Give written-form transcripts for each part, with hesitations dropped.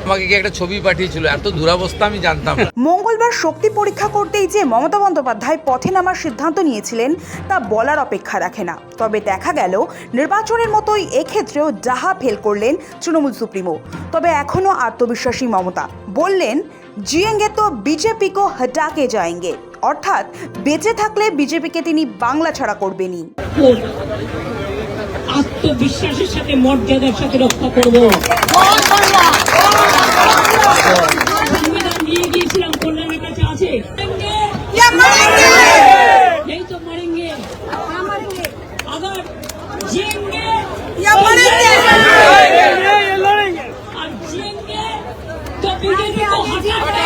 আমাকে কি একটা ছবি পাঠিয়েছিল, এত দুরাবস্থা আমি জানতাম না। মঙ্গলবার শক্তি পরীক্ষা করতেই যে মমতা বন্দ্যোপাধ্যায় পথে নামার সিদ্ধান্ত নিয়েছিলেন তা বলার অপেক্ষা রাখে না। তবে দেখা গেল নির্বাচনের মতোই এক্ষেত্রেও ডাহা ফেল করলেন তৃণমূল সুপ্রিমো। তবে এখনও আত্মবিশ্বাসী মমতা বললেন, জিয়েঙ্গে তো বিজেপি কো হটাকে যায়েঙ্গে, অর্থাৎ বেঁচে থাকলে বিজেপিকে তিনি বাংলা ছাড়া করবেনই। আত্মবিশ্বাসের সাথে মর্যাদার সাথে রক্ষা করবো। সংবিধান নিয়ে গিয়েছিলাম, কল্যাণের কাছে আছে, এই তো মারেঙ্গে, আবার জিয়েঙ্গে আর জিয়েঙ্গে তো বিজেপি को हटाना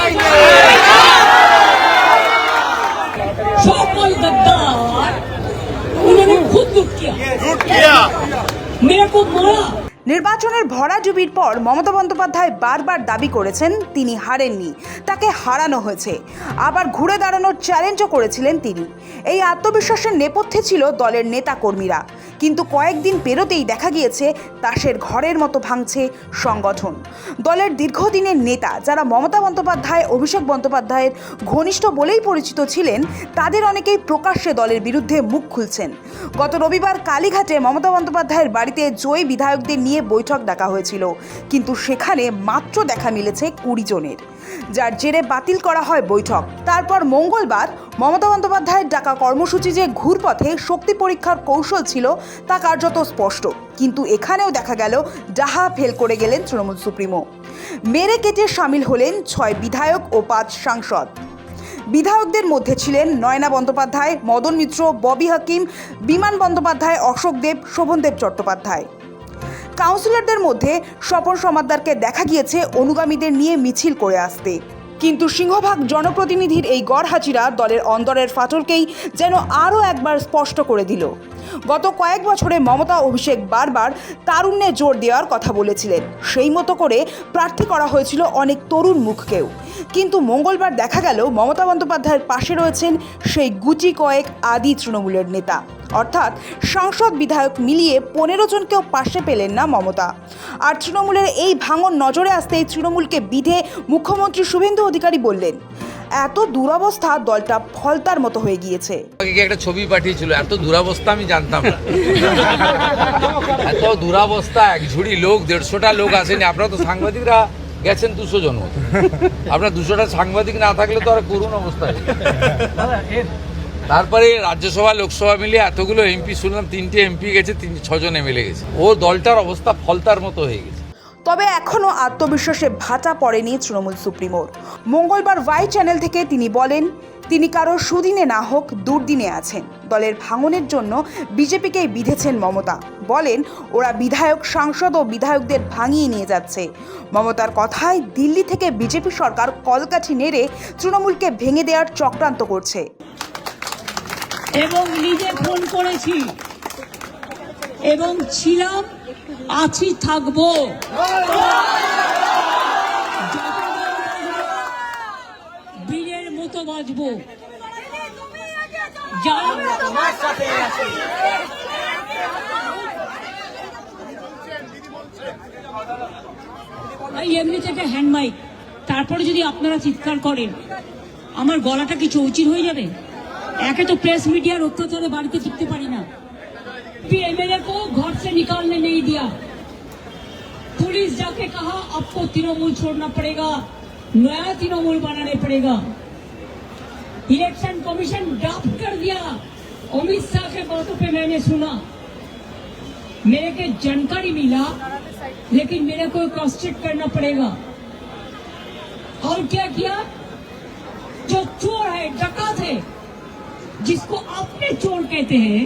সকল गद्दार उन्होंने खुद लूट किया, मेरे को मारा। নির্বাচনের ভরাডুবির পর মমতা বন্দ্যোপাধ্যায় বারবার দাবি করেছেন তিনি হারেননি, তাকে হারানো হয়েছে। আবার ঘুরে দাঁড়ানোর চ্যালেঞ্জও করেছিলেন তিনি। এই আত্মবিশ্বাসের নেপথ্যে ছিল দলের নেতাকর্মীরা, কিন্তু কয়েকদিন পেরোতেই দেখা গিয়েছে তাসের ঘরের মতো ভাঙছে সংগঠন। দলের দীর্ঘদিনের নেতা যারা মমতা বন্দ্যোপাধ্যায়, অভিষেক বন্দ্যোপাধ্যায়ের ঘনিষ্ঠ বলেই পরিচিত ছিলেন, তাদের অনেকেই প্রকাশ্যে দলের বিরুদ্ধে মুখ খুলছেন। গত রবিবার কালীঘাটে মমতা বন্দ্যোপাধ্যায়ের বাড়িতে জয়ী বিধায়কদের নিয়ে বৈঠক ডাকা হয়েছিল, কিন্তু সেখানে মাত্র দেখা মিলেছে 20 জনের, যার জেরে বাতিল করা হয় বৈঠক। তারপর মঙ্গলবার মমতা বন্দ্যোপাধ্যায়ের ডাকা কর্মসূচি যে ঘুরপথে শক্তি পরীক্ষার কৌশল ছিল তা কার্যত স্পষ্ট, কিন্তু এখানেও দেখা গেল ডাহা ফেল করে গেলেন তৃণমূল সুপ্রিমো। মেরে কেটে সামিল হলেন 6 বিধায়ক ও 5 সাংসদ। বিধায়কদের মধ্যে ছিলেন নয়না বন্দ্যোপাধ্যায়, মদন মিত্র, ববি হাকিম, বিমান বন্দ্যোপাধ্যায়, অশোক দেব, শোভনদেব চট্টোপাধ্যায়। কাউন্সিলরদের মধ্যে স্বপন সমাদ্দারকে দেখা গিয়েছে অনুগামীদের নিয়ে মিছিল করে আসতে, কিন্তু সিংহভাগ জনপ্রতিনিধির এই গড়হাজিরা দলের অন্দরের ফাটলকেই যেন আরও একবার স্পষ্ট করে দিল। গত কয়েক বছরে মমতা অভিষেক বারবার তারুণ্যে জোর দেওয়ার কথা বলেছিলেন, সেই মতো করে প্রার্থী করা হয়েছিল অনেক তরুণ মুখকেও, কিন্তু মঙ্গলবার দেখা গেল মমতা বন্দ্যোপাধ্যায়ের পাশে রয়েছেন সেই গুটি কয়েক আদি তৃণমূলের নেতা, অর্থাৎ সাংসদ বিধায়ক মিলিয়ে 15 জনকেও পাশে পেলেন না মমতা। আর তৃণমূলের এই ভাঙন নজরে আসতেই তৃণমূলকে বিধে মুখ্যমন্ত্রী শুভেন্দু অধিকারী বললেন, এত দুরবস্থা দলটা ফলতার মতো হয়ে গিয়েছে। আমাকে কি একটা ছবি পাঠিয়েছিল, এত দুরাবস্থা আমি জানতাম না। এত দুরাবস্থা, এক ঝুড়ি লোক, 150টা লোক আসেনি। আপনারা তো সাংবাদিকরা গেছেন 200 জন মতো, আপনার 200টা সাংবাদিক না থাকলে তো আর করুণ অবস্থা। তারপরে রাজ্যসভা লোকসভা মিলিয়ে এতগুলো এমপি শুনলাম, 3টে এমপি গেছে, 6 জন এমএলএ গেছে। ও দলটার অবস্থা ফলতার মতো হয়ে গেছে। তবে এখনও আত্মবিশ্বাসে ভাটা পড়েনি তৃণমূল সুপ্রিমোর। মঙ্গলবার ওয়াই চ্যানেল থেকে তিনি বলেন, তিনি কারো সুদিনে না হোক দুর্দিনে আছেন। দলের ভাঙনের জন্য বিজেপিকেই বিধেছেন মমতা। বলেন, ওরা বিধায়ক, সাংসদ ও বিধায়কদের ভাঙিয়ে নিয়ে যাচ্ছে। মমতার কথায় দিল্লি থেকে বিজেপি সরকার কলকাঠি নেড়ে তৃণমূলকে ভেঙে দেওয়ার চক্রান্ত করছে। এবং নিজে ফোন করেছি এবং ছিলাম, আছি, থাকবো, বীরের মতো বাঁচবো। এমনিতে একটা হ্যান্ড মাইক, তারপরে যদি আপনারা চিৎকার করেন আমার গলাটা কি চৌচির হয়ে যাবে? একে তো প্রেস मीडिया অত্যাচারে বাড়িতে টিকতে পারি না। एमएलए को घर से निकालने नहीं दिया। पुलिस जाके कहा आपको तृणमूल छोड़ना पड़ेगा, नया तृणमूल बनाने पड़ेगा। इलेक्शन कमीशन ड्राफ्ट कर दिया। अमित शाह के बातों पे मैंने सुना, मेरे को जानकारी मिला, लेकिन मेरे को क्रॉस चेक करना पड़ेगा। और क्या किया? जो चोर है, डकैत है, जिसको आपने चोर कहते हैं,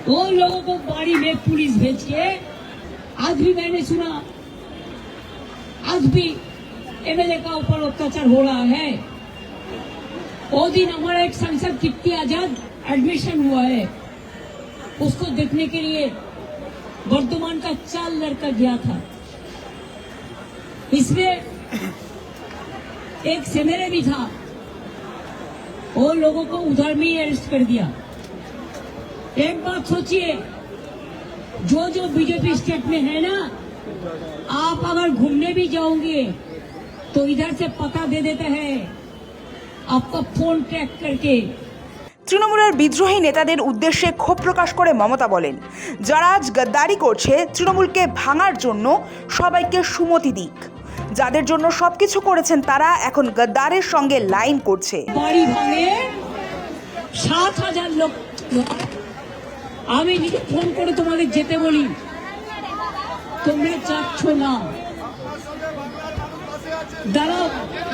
वो लोगों को बाड़ी में पुलिस भेज के, आज भी मैंने सुना, आज भी एमएलए का ऊपर अत्याचार हो रहा है। वो दिन हमारा एक सांसद कीर्ति आजाद एडमिशन हुआ है, उसको देखने के लिए वर्धमान का 4 लड़का गया था। इसमें एक सेमेरे भी था, वो लोगों को उधर में ही अरेस्ट कर दिया। एक बात सोचिए, जो जो बीजेपी स्टेट में है ना, आप अगर घूमने भी जाओगे तो इधर से पता दे देते हैं आपका फोन ट्रैक करके। তৃণমূলের বিদ্রোহী নেতাদের উদ্দেশ্যে ক্ষোভ প্রকাশ করে মমতা বলেন, যারা আজ গদ্দারি করছে তৃণমূলকে ভাঙার জন্য সবাইকে সুমতি দিক। যাদের জন্য সবকিছু করেছেন তারা এখন গদ্দারের সঙ্গে লাইন করছে। বাড়ি ভাঙে 7,000 লোক। আমি নিজে ফোন করে তোমাদের যেতে বলি, তোমরা যাচ্ছ না। দাঁড়াও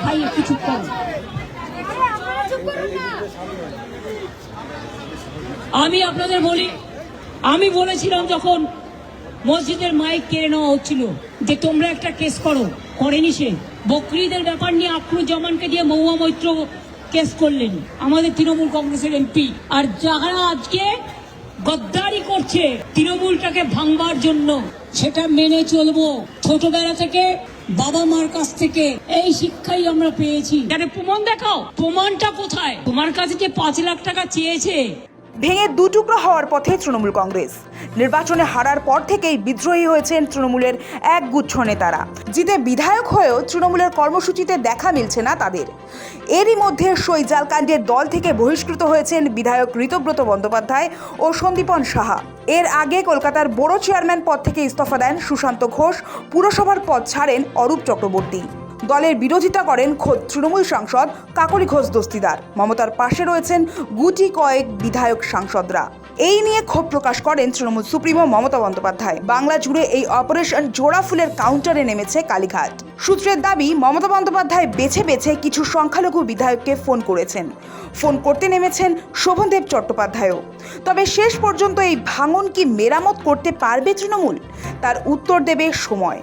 ভাই, একটু চুপ করো। আমি আপনাদের বলি, আমি বলেছিলাম যখন মসজিদের মাইক কেড়ে নেওয়া হচ্ছিল যে তোমরা একটা কেস করো, করেনি সে। বকরিদের ব্যাপার নিয়ে আক্রুজ জামানকে দিয়ে মহুয়া মৈত্র কেস করলেন, আমাদের তৃণমূল কংগ্রেসের এমপি। আর যারা আজকে গদ্দারি করছে তৃণমূলটাকে ভাঙবার জন্য, সেটা মেনে চলবো। ছোটবেলা থেকে বাবা মার কাছ থেকে এই শিক্ষাই আমরা পেয়েছি। আরে প্রমাণ দেখাও, প্রমাণটা কোথায়? তোমার কাছে যে 5 লাখ টাকা চেয়েছে। ভেঙে দুটুকরো হওয়ার পথে তৃণমূল কংগ্রেস। নির্বাচনে হারার পর থেকেই বিদ্রোহী হয়েছেন তৃণমূলের একগুচ্ছ নেতারা। জিতে বিধায়ক হয়েও তৃণমূলের কর্মসূচিতে দেখা মিলছে না তাদের। এরই মধ্যে সৈজাল কাণ্ডের দল থেকে বহিষ্কৃত হয়েছেন বিধায়ক ঋতব্রত বন্দ্যোপাধ্যায় ও সন্দীপন সাহা। এর আগে কলকাতার বড় চেয়ারম্যান পদ থেকে ইস্তফা দেন সুশান্ত ঘোষ, পুরসভার পদ ছাড়েন অরূপ চক্রবর্তী। দলের বিরোধিতা করেন খোদ তৃণমূল সাংসদ কাকলি ঘোষ দস্তিদার। মমতার পাশে রয়েছেন গুটি কয়েক বিধায়ক সাংসদরা। এই নিয়ে ক্ষোভ প্রকাশ করেন তৃণমূল সুপ্রিমো মমতা বন্দ্যোপাধ্যায়। বাংলা জুড়ে এই অপারেশন জোড়া ফুলের কাউন্টারে নেমেছে কালীঘাট। সূত্রের দাবি, মমতা বন্দ্যোপাধ্যায় বেছে বেছে কিছু সংখ্যালঘু বিধায়ককে ফোন করেছেন। ফোন করতে নেমেছেন শোভনদেব চট্টোপাধ্যায়ও। তবে শেষ পর্যন্ত এই ভাঙন কি মেরামত করতে পারবে তৃণমূল? তার উত্তর দেবে সময়।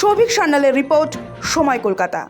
সৌভিক সান্যালের রিপোর্ট, সময় কলকাতা।